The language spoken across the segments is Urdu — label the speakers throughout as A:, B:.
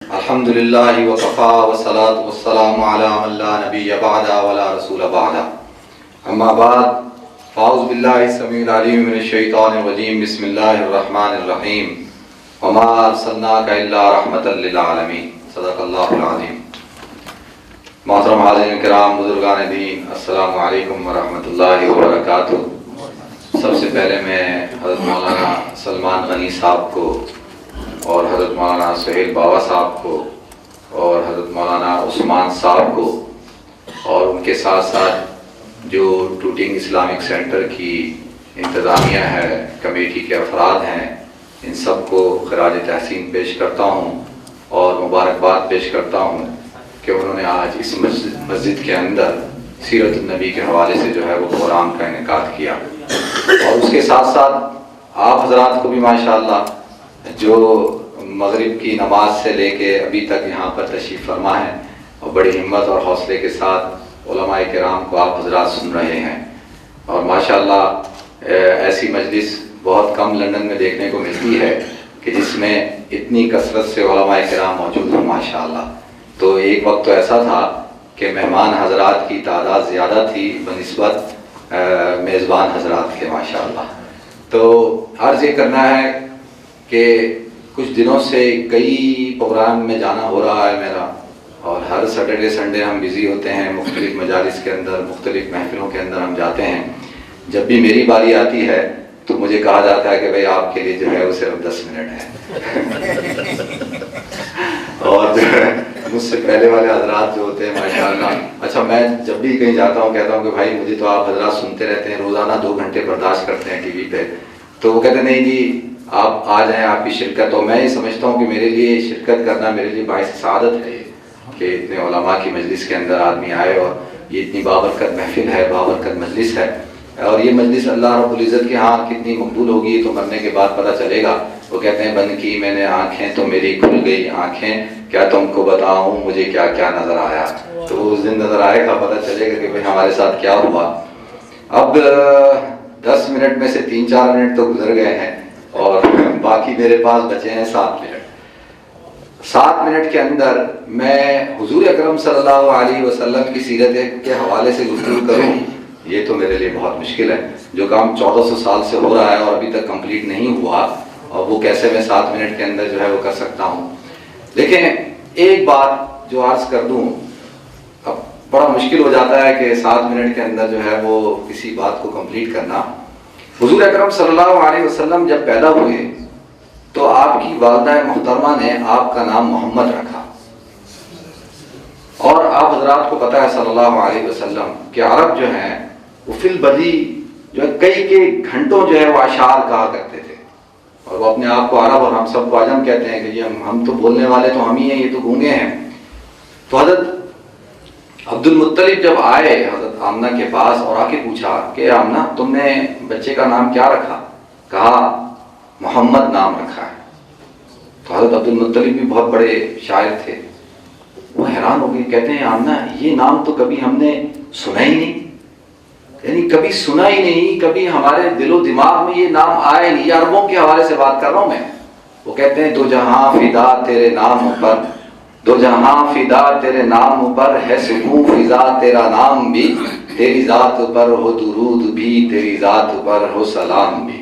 A: الحمدللہ وکفا والصلاة والسلام علی من لا نبی بعد ولا رسول بعد اما بعد فاعوذ باللہ السمیع العلیم من الشیطان الرجیم بسم اللہ الرحمن الرحیم وما ارسلناک الا رحمتا للعالمین صدق اللہ العظیم۔ محترم حاضرین کرام، بزرگان دین، السلام علیکم ورحمۃ اللہ وبرکاتہ۔ سب سے پہلے میں حضرت مولانا سلمان غنی صاحب کو اور حضرت مولانا سہیل بابا صاحب کو اور حضرت مولانا عثمان صاحب کو اور ان کے ساتھ ساتھ جو ٹوٹنگ اسلامک سینٹر کی انتظامیہ ہے، کمیٹی کے افراد ہیں، ان سب کو خراج تحسین پیش کرتا ہوں اور مبارکباد پیش کرتا ہوں کہ انہوں نے آج اس مسجد کے اندر سیرت النبی کے حوالے سے جو ہے وہ پروگرام کا انعقاد کیا، اور اس کے ساتھ ساتھ آپ حضرات کو بھی ماشاءاللہ جو مغرب کی نماز سے لے کے ابھی تک یہاں پر تشریف فرما ہے اور بڑی ہمت اور حوصلے کے ساتھ علماء کرام کو آپ حضرات سن رہے ہیں، اور ماشاءاللہ ایسی مجلس بہت کم لندن میں دیکھنے کو ملتی ہے کہ جس میں اتنی کثرت سے علماء کرام موجود ہوں ماشاءاللہ۔ تو ایک وقت تو ایسا تھا کہ مہمان حضرات کی تعداد زیادہ تھی بنسبت میزبان حضرات کے ماشاءاللہ۔ تو عرض یہ کرنا ہے کہ کچھ دنوں سے کئی پروگرام میں جانا ہو رہا ہے میرا، اور ہر سیٹرڈے سنڈے ہم بزی ہوتے ہیں، مختلف مجالس کے اندر، مختلف محفلوں کے اندر ہم جاتے ہیں۔ جب بھی میری باری آتی ہے تو مجھے کہا جاتا ہے کہ بھئی آپ کے لیے جو ہے وہ صرف 10 منٹ ہے اور جو ہے مجھ سے پہلے والے حضرات جو ہوتے ہیں ماشاءاللہ، اچھا میں جب بھی کہیں جاتا ہوں کہتا ہوں کہ بھائی مجھے تو آپ حضرات سنتے رہتے ہیں، روزانہ 2 گھنٹے برداشت کرتے ہیں ٹی وی پہ، تو وہ کہتے ہیں نہیں جی آپ آ جائیں، آپ کی شرکت۔ اور میں یہ سمجھتا ہوں کہ میرے لیے شرکت کرنا میرے لیے باعث سعادت ہے کہ اتنے علماء کی مجلس کے اندر آدمی آئے، اور یہ اتنی بابرکت محفل ہے، بابرکت مجلس ہے، اور یہ مجلس اللہ رب العزت کے ہاں کتنی مقبول ہوگی تو مرنے کے بعد پتہ چلے گا۔ وہ کہتے ہیں بند کی میں نے آنکھیں تو میری کھل گئی آنکھیں، کیا تم کو بتاؤں مجھے کیا کیا نظر آیا۔ تو اس دن نظر آئے گا، پتہ چلے گا کہ بھئی ہمارے ساتھ کیا ہوا۔ اب 10 منٹ میں سے 3-4 منٹ تو گزر گئے ہیں اور باقی میرے پاس بچے ہیں 7 منٹ۔ 7 منٹ کے اندر میں حضور اکرم صلی اللہ علیہ وسلم کی سیرت کے حوالے سے گفتگو کروں، یہ تو میرے لیے بہت مشکل ہے۔ جو کام 1400 سال سے ہو رہا ہے اور ابھی تک کمپلیٹ نہیں ہوا، اور وہ کیسے میں 7 منٹ کے اندر جو ہے وہ کر سکتا ہوں۔ دیکھیں ایک بات جو عرض کر دوں، اب بڑا مشکل ہو جاتا ہے کہ 7 منٹ کے اندر جو ہے وہ کسی بات کو کمپلیٹ کرنا۔ حضور اکرم صلی اللہ علیہ وسلم جب پیدا ہوئے تو آپ کی والدہ محترمہ نے آپ کا نام محمد رکھا، اور آپ حضرات کو پتہ ہے صلی اللہ علیہ وسلم کہ عرب جو ہیں وہ فی البدی جو ہے کئی گھنٹوں جو ہے وہ اشعار کہا کرتے تھے، اور وہ اپنے آپ کو عرب اور ہم سب کو عجم کہتے ہیں کہ جی ہم تو بولنے والے تو ہم ہی ہیں، یہ تو گونگے ہیں۔ تو حضرت عبد المطلب جب آئے حضرت آمنہ کے پاس اور آ کے پوچھا کہ آمنہ تم نے بچے کا نام کیا رکھا؟ کہا محمد نام رکھا ہے۔ تو حضرت عبد المطلب بھی بہت بڑے شاعر تھے، وہ حیران ہو گئے، کہتے ہیں آمنہ یہ نام تو کبھی ہم نے سنا ہی نہیں، یعنی کبھی سنا ہی نہیں، کبھی ہمارے دل و دماغ میں یہ نام آئے نہیں۔ یہ عربوں کے حوالے سے بات کر رہا ہوں میں۔ وہ کہتے ہیں دو جہاں فدا تیرے نام پر، دو جہاں فدا تیرے نام پر، ہے سکون فضا تیرا نام بھی، تیری ذات پر ہو درود بھی، تیری ذات پر ہو سلام بھی،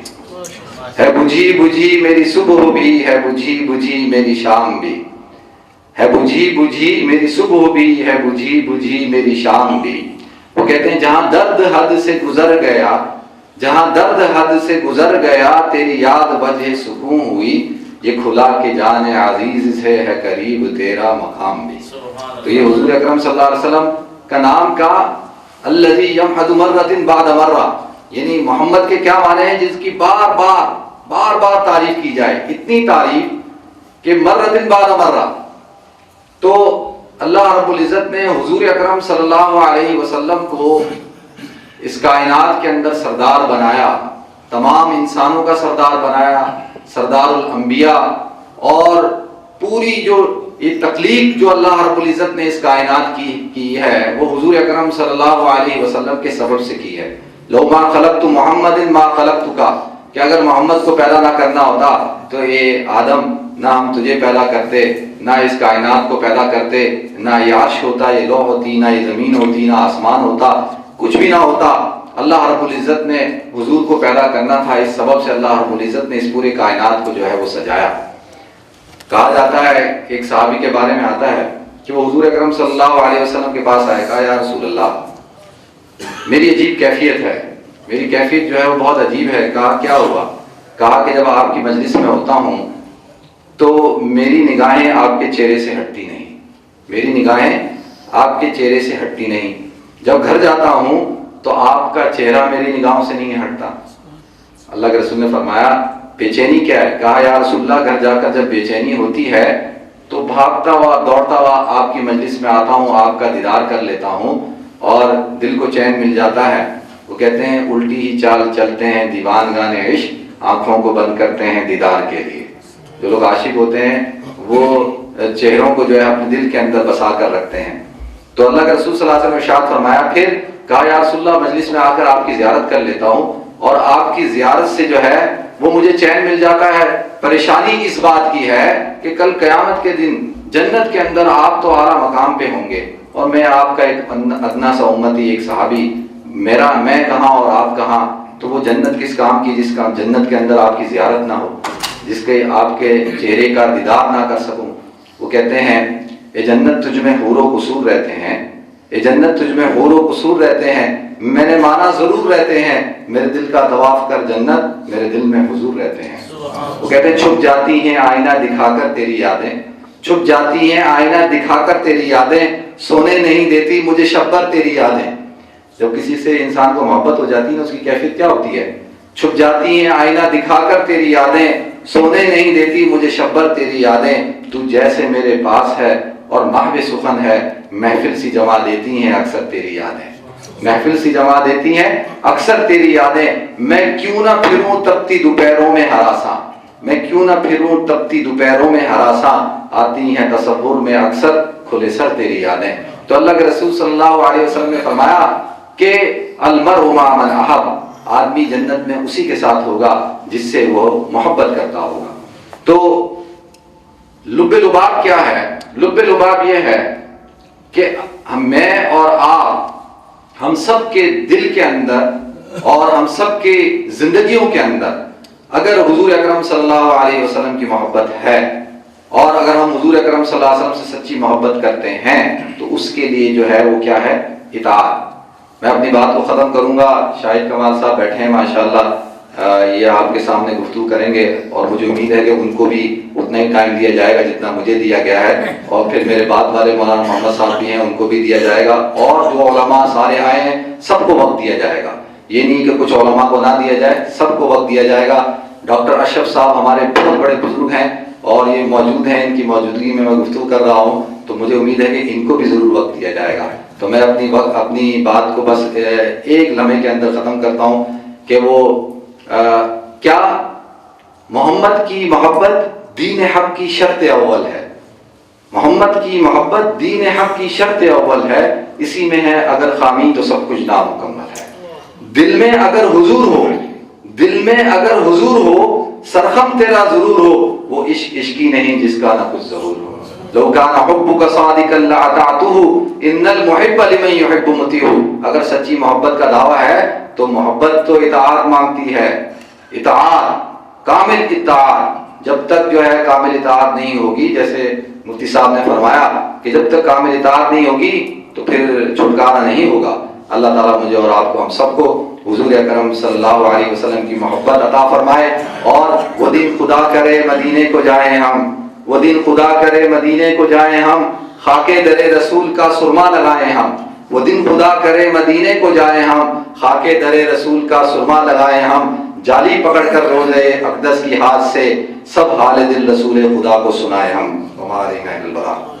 A: ہے بجھی بجھی میری صبح بھی، ہے بجھی بجھی میری شام بھی، ہے بجھی بجھی میری صبح بھی، ہے بجھی بجھی میری شام بھی۔ وہ کہتے ہیں جہاں درد حد سے گزر گیا، جہاں درد حد سے گزر گیا، تیری یاد وجہ سکون ہوئی، یہ کھلا کہ جان عزیز سے ہے قریب تیرا مقام بھی۔ تو یہ حضور اکرم صلی اللہ علیہ وسلم کا نام کا الذی یمحد مرۃ بعد مرہ، یعنی محمد کے کیا معنی ہیں؟ جس کی بار بار تعریف کی جائے، اتنی تعریف کہ مرۃ بعد مرہ۔ تو اللہ رب العزت نے حضور اکرم صلی اللہ علیہ وسلم کو اس کائنات کے اندر سردار بنایا، تمام انسانوں کا سردار بنایا، سردار الانبیاء، اور پوری جو یہ تخلیق جو اللہ رب العزت نے اس کائنات کی ہے وہ حضور اکرم صلی اللہ علیہ وسلم کے سبب سے کی ہے۔ لو ما خلقت محمد ما خلقتک، کہ اگر محمد کو پیدا نہ کرنا ہوتا تو یہ آدم نہ ہم تجھے پیدا کرتے، نہ اس کائنات کو پیدا کرتے، نہ یہ عرش ہوتا، یہ لوح ہوتی، نہ یہ زمین ہوتی، نہ آسمان ہوتا، کچھ بھی نہ ہوتا۔ اللہ رب العزت نے حضور کو پیدا کرنا تھا، اس سبب سے اللہ رب العزت نے اس پورے کائنات کو جو ہے وہ سجایا۔ کہا جاتا ہے، ایک صحابی کے بارے میں آتا ہے کہ وہ حضور اکرم صلی اللہ علیہ وسلم کے پاس آئے، کہا یا رسول اللہ میری عجیب کیفیت ہے، میری کیفیت جو ہے وہ بہت عجیب ہے۔ کہا کیا ہوا؟ کہا کہ جب آپ کی مجلس میں ہوتا ہوں تو میری نگاہیں آپ کے چہرے سے ہٹتی نہیں، میری نگاہیں آپ کے چہرے سے ہٹتی نہیں، جب گھر جاتا ہوں تو آپ کا چہرہ میری نگاہوں سے نہیں ہٹتا۔ اللہ کے رسول نے فرمایا بے چینی کیا ہے؟ کہا یا رسول اللہ گھر جا کر جب بے چینی ہوتی ہے تو بھاگتا ہوا دوڑتا ہوا آپ کی مجلس میں آتا ہوں، آپ کا دیدار کر لیتا ہوں اور دل کو چین مل جاتا ہے۔ وہ کہتے ہیں الٹی ہی چال چلتے ہیں دیوانگان عشق، آنکھوں کو بند کرتے ہیں دیدار کے لیے۔ جو لوگ عاشق ہوتے ہیں وہ چہروں کو جو ہے اپنے دل کے اندر بسا کر رکھتے ہیں۔ تو اللہ کے رسول صلی اللہ علیہ وسلم نے ارشاد فرمایا، پھر کہا یا رسول اللہ مجلس میں آ کر آپ کی زیارت کر لیتا ہوں اور آپ کی زیارت سے جو ہے وہ مجھے چین مل جاتا ہے۔ پریشانی اس بات کی ہے کہ کل قیامت کے دن جنت کے اندر آپ تو اعلیٰ مقام پہ ہوں گے اور میں آپ کا ایک ادنا سا امتی، ایک صحابی، میں کہاں اور آپ کہاں؟ تو وہ جنت کس کام کی جس کا جنت کے اندر آپ کی زیارت نہ ہو، جس کے آپ کے چہرے کا دیدار نہ کر سکوں۔ وہ کہتے ہیں اے جنت تجھ میں حور و قصور رہتے ہیں، اے جنت تجھ میں حور و قصور رہتے ہیں، میں نے مانا ضرور رہتے ہیں، میرے دل کا طواف کر جنت، میرے دل میں حضور رہتے ہیں۔ وہ کہتے ہیں چھپ جاتی ہیں آئینہ دکھا کر تیری یادیں، چھپ جاتی ہیں آئینہ دکھا کر تیری یادیں، سونے نہیں دیتی مجھے شبر تیری یادیں۔ جب کسی سے انسان کو محبت ہو جاتی ہے اس کی کیفیت کیا ہوتی ہے؟ چھپ جاتی ہیں آئینہ دکھا کر تیری یادیں، سونے نہیں دیتی مجھے شبر تیری یادیں، تو جیسے میرے پاس ہے اور محو سخن ہے، محفل سی جما دیتی ہیں اکثر تیری یادیں، محفل سی جما دیتی ہیں اکثر تیری یادیں۔ میں کیوں نہ پھروں تپتی دوپہروں میں ہراساں، میں کیوں نہ پھروں تپتی دوپہروں میں ہراساں، آتی ہیں تصور میں اکثر کھلے سر تیری یادیں۔ تو اللہ کے رسول صلی اللہ علیہ وسلم نے فرمایا کہ المرء مع من احب، آدمی جنت میں اسی کے ساتھ ہوگا جس سے وہ محبت کرتا ہوگا۔ تو لب لباب کیا ہے؟ لب لباب یہ ہے کہ میں اور آپ، ہم سب کے دل کے اندر اور ہم سب کی زندگیوں کے اندر اگر حضور اکرم صلی اللہ علیہ وسلم کی محبت ہے اور اگر ہم حضور اکرم صلی اللہ علیہ وسلم سے سچی محبت کرتے ہیں تو اس کے لیے جو ہے وہ کیا ہے؟ اطاعت۔ میں اپنی بات کو ختم کروں گا، شاہد کمال صاحب بیٹھے ہیں ماشاءاللہ، یہ آپ کے سامنے گفتگو کریں گے اور مجھے امید ہے کہ ان کو بھی اتنا ہی ٹائم دیا جائے گا جتنا مجھے دیا گیا ہے، اور پھر میرے بعد والے مولانا محمد صاحب بھی ہیں ان کو بھی دیا جائے گا، اور جو علماء سارے آئے ہیں سب کو وقت دیا جائے گا۔ یہ نہیں کہ کچھ علماء کو نہ دیا جائے، سب کو وقت دیا جائے گا۔ ڈاکٹر اشرف صاحب ہمارے بہت بڑے بزرگ ہیں اور یہ موجود ہیں، ان کی موجودگی میں گفتگو کر رہا ہوں تو مجھے امید ہے کہ ان کو بھی ضرور وقت دیا جائے گا۔ تو میں اپنی بات کو بس ایک لمحے کے اندر ختم کرتا ہوں کہ وہ کیا محمد کی محبت دین حق کی شرط اول ہے، محمد کی محبت دین حق کی شرط اول ہے، اسی میں ہے اگر خامی تو سب کچھ نامکمل ہے۔ دل میں اگر حضور ہو، دل میں اگر حضور ہو، سرخم تیرا ضرور ہو، وہ عشق عشقی نہیں جس کا نہ کچھ ضرور ہو۔ لو کان حبک صادقا لاطعته ان المحب لمن يحب مطیع۔ اگر سچی محبت کا دعویٰ ہے تو محبت تو اطاعت مانگتی ہے، اطاعت، کامل اطاعت۔ جب تک جو ہے کامل اطاعت نہیں ہوگی، جیسے مفتی صاحب نے فرمایا کہ جب تک کامل اطاعت نہیں ہوگی تو پھر چھٹکارا نہیں ہوگا۔ اللہ تعالیٰ مجھے اور آپ کو، ہم سب کو حضور اکرم صلی اللہ علیہ وسلم کی محبت عطا فرمائے، اور وہ دن خدا کرے مدینے کو جائیں ہم، وہ دن خدا کرے مدینے کو جائیں ہم، خاک در رسول کا سرما لگائیں ہم، وہ دن خدا کرے مدینے کو جائیں ہم، خاک در رسول کا سرما لگائیں ہم، جالی پکڑ کر روزے اقدس کی ہاتھ سے سب حال دل رسول خدا کو سنائے ہم۔ ہمارے البراء۔